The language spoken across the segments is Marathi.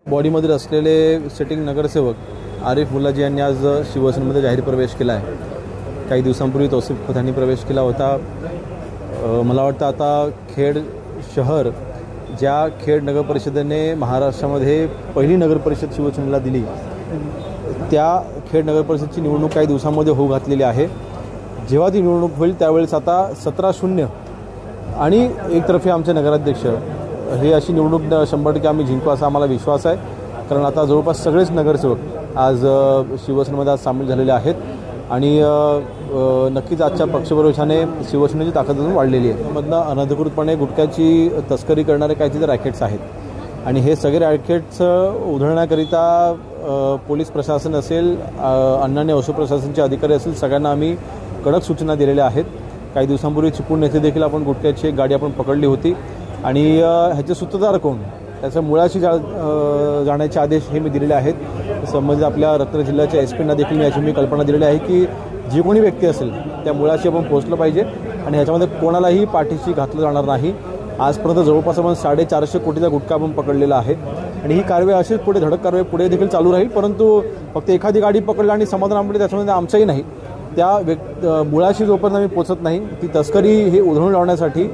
बॉडीमध्ये असलेले सिटिंग नगरसेवक आरिफ मुल्लाजी यांनी आज शिवसेनेमध्ये जाहीर प्रवेश केला आहे। काही दिवसांपूर्वी तौसिफ खोत यांनी प्रवेश केला होता। मला वाटतं आता खेड शहर, ज्या खेड नगर परिषदेने महाराष्ट्रामध्ये पहिली नगर परिषद शिवसेनेला दिली, त्या खेड नगर परिषदची निवडणूक काही दिवसांमध्ये होऊ घातलेली आहे। जेव्हा ती निवडणूक होईल त्यावेळेस आता 17-0 आणि एकतर्फी आमचे नगराध्यक्ष हे अशी निवडणूक 100% आम्ही जिंकू असा आम्हाला विश्वास आहे। कारण आता जवळपास सगळेच नगरसेवक आज शिवसेनेमध्ये आज सामील झालेले आहेत आणि नक्कीच आजच्या पक्षप्रवेशाने शिवसेनेची ताकद अजून वाढलेली आहे। मधनं अनधिकृतपणे गुटख्याची तस्करी करणारे काही तिथे रॅकेट्स आहेत आणि हे सगळे रॅकेट्स उधळण्याकरिता पोलीस प्रशासन असेल, अन्न आणि औषध प्रशासनाचे अधिकारी असेल, सगळ्यांना आम्ही कडक सूचना दिलेल्या आहेत। काही दिवसांपूर्वी चिपळूण येथे देखील आपण गुटख्याची एक गाडी आपण पकडली होती आणि ह्याचे सूत्रधार कोण, त्याच्या मुळाशी जाण्याचे आदेश हे मी दिलेले आहेत। संबंधित आपल्या रत्नागिरी जिल्ह्याच्या एसपींना देखील याची मी कल्पना दिलेली आहे की जी कोणी व्यक्ती असेल त्या मुळाशी आपण पोहोचलं पाहिजे आणि ह्याच्यामध्ये कोणालाही पाठीशी घातलं जाणार नाही। आजपर्यंत जवळपास आपण 450 कोटीचा गुटखा आपण पकडलेला आहे आणि ही कारवाई अशीच पुढे धडक कारवाई पुढे देखील चालू राहील। परंतु फक्त एखादी गाडी पकडली आणि समाधान आपले त्याच्यामध्ये आमचंही नाही, त्या मुळाशी जोपर्यंत आम्ही पोचत नाही, ती तस्करी हे उधळून लावण्यासाठी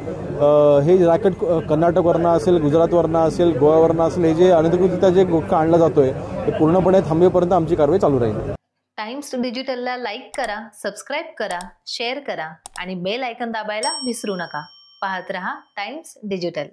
हे रॅकेट कर्नाटकवरनं असेल, गुजरातवरनं असेल, गोव्यावरनं असेल, हे जे अनधिकृतरित्या जे गुटखा आणला जातोय ते पूर्णपणे थांबेपर्यंत आमची कारवाई चालू राहील। टाइम्स डिजिटलला लाईक करा, सबस्क्राईब करा, शेअर करा आणि बेल आयकॉन दाबायला विसरू नका। पाहत रहा टाइम्स डिजिटल।